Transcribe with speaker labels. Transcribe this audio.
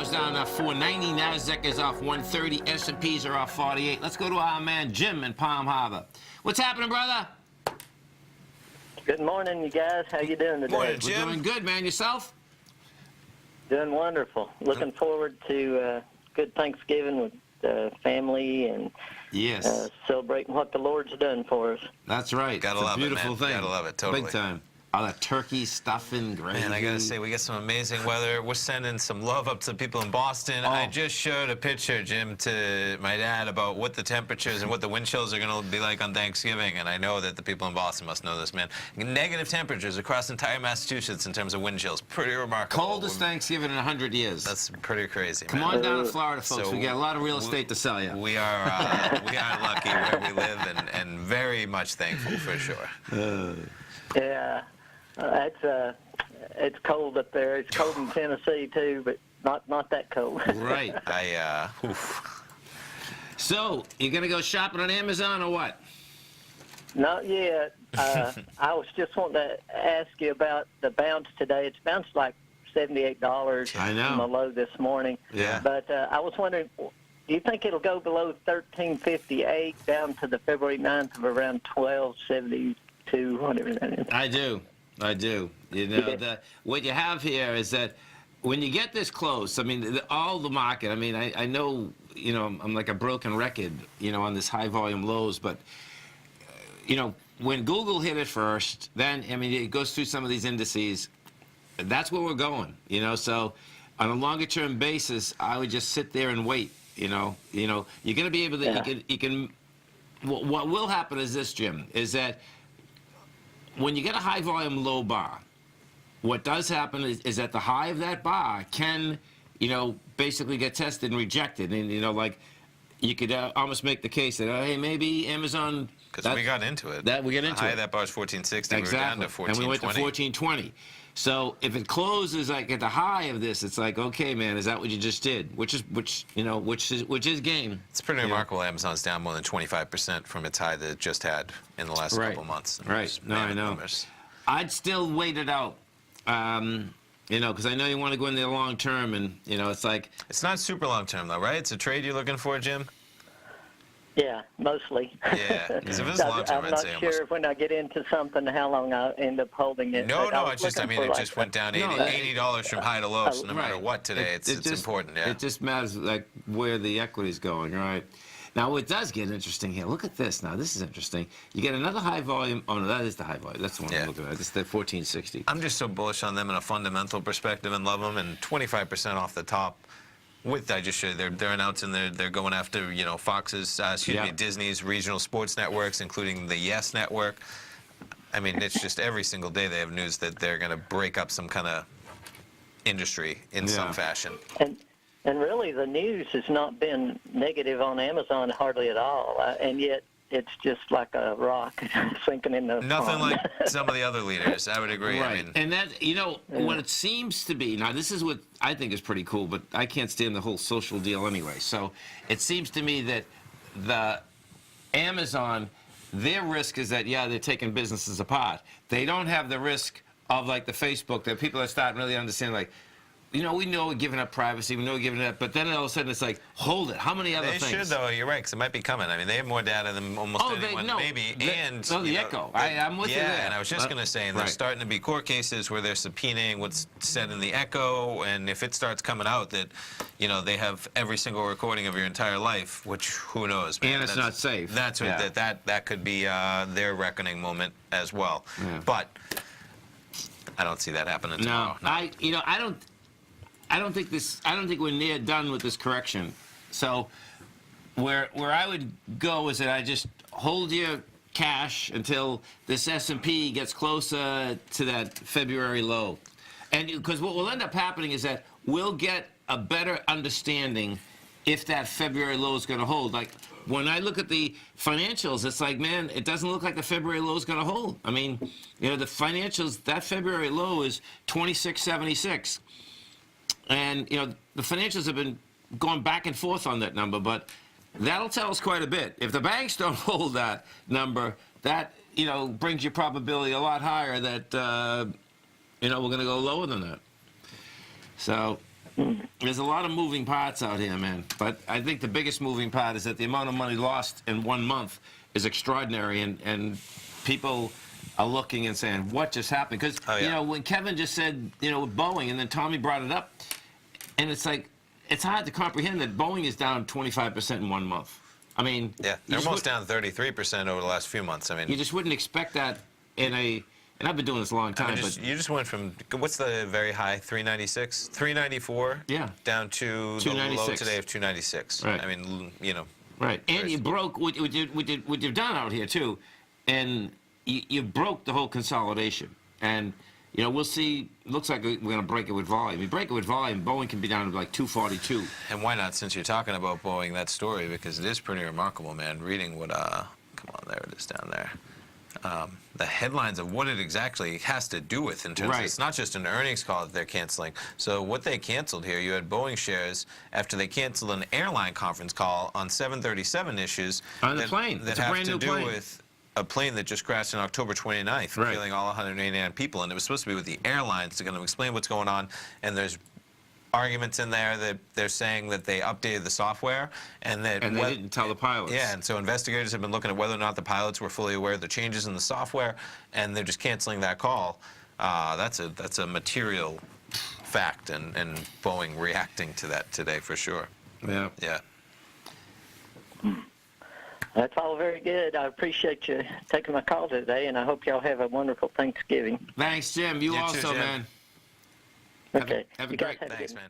Speaker 1: Down 490. Nasdaq is off 130. S&Ps are off 48. Let's go to our man Jim in Palm Harbor. What's happening, brother?
Speaker 2: Good morning, you guys. How you doing today?
Speaker 3: Morning,
Speaker 1: We're
Speaker 3: Jim.
Speaker 1: doing good, man. Yourself?
Speaker 2: Doing wonderful. Looking forward to good Thanksgiving with family and
Speaker 1: Yes.
Speaker 2: celebrating what the Lord's done for us.
Speaker 1: That's right.
Speaker 3: Gotta
Speaker 1: It's
Speaker 3: love
Speaker 1: a
Speaker 3: it,
Speaker 1: beautiful
Speaker 3: man.
Speaker 1: thing.
Speaker 3: Gotta love it, totally.
Speaker 1: Big time. All that turkey, stuffing, gravy.
Speaker 3: Man, I gotta say, we got some amazing weather. We're sending some love up to the people in Boston. I just showed a picture, Jim, to my dad about what the temperatures and what the wind chills are gonna be like on Thanksgiving, and I know that the people in Boston must know this, man. Negative temperatures across entire Massachusetts in terms of wind chills. Pretty remarkable.
Speaker 1: Coldest Thanksgiving in 100 years.
Speaker 3: That's pretty crazy,
Speaker 1: Come
Speaker 3: man.
Speaker 1: on down to Florida, folks.
Speaker 3: So
Speaker 1: we got a lot of real estate to sell you.
Speaker 3: We are lucky where we live, and very much thankful for sure.
Speaker 2: Yeah, it's cold up there. It's cold in Tennessee too, but not that cold.
Speaker 1: Right.
Speaker 3: Oof.
Speaker 1: So, you going to go shopping on Amazon or what?
Speaker 2: Not yet. I was just wanting to ask you about the bounce today. It's bounced like $78
Speaker 1: I know.
Speaker 2: from the low this morning.
Speaker 3: Yeah.
Speaker 2: But I was wondering, do you think it'll go below 1358 down to the February 9th of around 1272, whatever that is?
Speaker 1: I do. You know, what you have here is that when you get this close, I mean, all the market, I mean, I know, you know, I'm like a broken record, you know, on this high volume lows, but, you know, when Google hit it first, then, I mean, it goes through some of these indices. That's where we're going, you know, so on a longer term basis, I would just sit there and wait, you know, you're going to be able to,
Speaker 2: Yeah.
Speaker 1: you can, what will happen is this, Jim, is that when you get a high volume low bar, what does happen is that the high of that bar can, you know, basically get tested and rejected. And, you know, like, you could almost make the case that, hey, maybe Amazon...
Speaker 3: Because we got into it.
Speaker 1: We got into
Speaker 3: the high
Speaker 1: it.
Speaker 3: of that bar is 1460.
Speaker 1: Exactly.
Speaker 3: We were down to 1420.
Speaker 1: And we went to 1420. So if it closes like at the high of this, it's like, okay, man, is that what you just did? Which is game.
Speaker 3: It's pretty remarkable. Amazon's down more than 25% from its high that it just had in the last couple months.
Speaker 1: Right. No, I know. I'd still wait it out. You know, because I know you want to go in there long term, and you know, it's like
Speaker 3: It's not super long term though, right? It's a trade you're looking for, Jim.
Speaker 2: Yeah, mostly.
Speaker 3: Yeah, because if it's long term,
Speaker 2: I'm
Speaker 3: I'd say
Speaker 2: not sure when I get into something how long I end up holding it.
Speaker 3: No,
Speaker 2: but
Speaker 3: no,
Speaker 2: was
Speaker 3: it's just, I
Speaker 2: looking
Speaker 3: mean,
Speaker 2: for
Speaker 3: it just went down $80 from high to low, so no matter
Speaker 1: right.
Speaker 3: what today, it's
Speaker 1: just,
Speaker 3: important, yeah.
Speaker 1: It just matters like where the equity's going, right? Now, what does get interesting here, look at this. Now, this is interesting. You get another high volume. Oh, no, that is the high volume. That's the one I'm looking at. It's the 1460.
Speaker 3: I'm just so bullish on them in a fundamental perspective and love them, and 25% off the top. With I just showed they're announcing they're going after, you know, Fox's, Disney's regional sports networks, including the Yes Network. I mean, it's just every single day they have news that they're going to break up some kind of industry in some fashion.
Speaker 2: And really, the news has not been negative on Amazon hardly at all, and yet it's just like a rock sinking in the
Speaker 3: Nothing
Speaker 2: pond.
Speaker 3: like some of the other leaders. I would agree.
Speaker 1: Right.
Speaker 3: I mean,
Speaker 1: And that, you know, what it seems to be, now this is what I think is pretty cool, but I can't stand the whole social deal anyway. So it seems to me that the Amazon, their risk is that, yeah, they're taking businesses apart. They don't have the risk of like the Facebook that people are starting to really understand, like, you know, we know we're giving up privacy, we know we're giving it up, but then all of a sudden it's like, hold it, how many other
Speaker 3: they
Speaker 1: things?
Speaker 3: should, though. You're right, because it might be coming. I mean, they have more data than almost anyone, maybe. And
Speaker 1: the
Speaker 3: you know,
Speaker 1: Echo. I'm with you there.
Speaker 3: Yeah, and I was just going to say, and there's starting to be court cases where they're subpoenaing what's said in the Echo, and if it starts coming out that, you know, they have every single recording of your entire life, which who knows, man.
Speaker 1: And it's not safe.
Speaker 3: That's what that could be their reckoning moment as well.
Speaker 1: Yeah.
Speaker 3: But I don't see that happening tomorrow.
Speaker 1: No, I don't think we're near done with this correction. So where I would go is that I just hold your cash until this S&P gets closer to that February low. And because what will end up happening is that we'll get a better understanding if that February low is going to hold. Like when I look at the financials, it's like, man, it doesn't look like the February low is going to hold. I mean, you know, the financials, that February low is 26.76. And, you know, the financials have been going back and forth on that number, but that'll tell us quite a bit. If the banks don't hold that number, that, you know, brings your probability a lot higher that, you know, we're going to go lower than that. So There's a lot of moving parts out here, man. But I think the biggest moving part is that the amount of money lost in 1 month is extraordinary, and people are looking and saying, what just happened? Because, you know, when Kevin just said, you know, with Boeing, and then Tommy brought it up, and it's like, it's hard to comprehend that Boeing is down 25% in 1 month. I mean...
Speaker 3: Yeah, they're almost down 33% over the last few months. I mean...
Speaker 1: You just wouldn't expect that in a... And I've been doing this a long time, but...
Speaker 3: You just went from, what's the very high, 396? 394?
Speaker 1: Yeah.
Speaker 3: Down to the low today of 296.
Speaker 1: Right.
Speaker 3: I mean, you know...
Speaker 1: Right, and you broke what you've done out here too, and you broke the whole consolidation. And you know, we'll see. Looks like we're going to break it with volume. You break it with volume, Boeing can be down to like 242.
Speaker 3: And why not? Since you're talking about Boeing, that story, because it is pretty remarkable, man. Reading what come on, there it is down there. The headlines of what it exactly has to do with in terms of, it's not just an earnings call that they're canceling. So what they canceled here, you had Boeing shares after they canceled an airline conference call on 737 issues
Speaker 1: on the plane
Speaker 3: that have to do with a plane that just crashed on October 29th, killing all 189 people, and it was supposed to be with the airlines. They're going to explain what's going on, and there's arguments in there that they're saying that they updated the software and that
Speaker 1: they didn't tell the pilots.
Speaker 3: Yeah, and so investigators have been looking at whether or not the pilots were fully aware of the changes in the software, and they're just canceling that call. That's a material fact, and Boeing reacting to that today for sure.
Speaker 1: Yeah.
Speaker 3: Yeah.
Speaker 2: That's all very good. I appreciate you taking my call today, and I hope y'all have a wonderful Thanksgiving.
Speaker 1: Thanks, Jim. You also,
Speaker 3: too, Jim.
Speaker 1: man.
Speaker 2: Okay.
Speaker 1: Have a
Speaker 2: You guys
Speaker 1: great...
Speaker 2: have a
Speaker 3: Thanks,
Speaker 2: good
Speaker 3: man.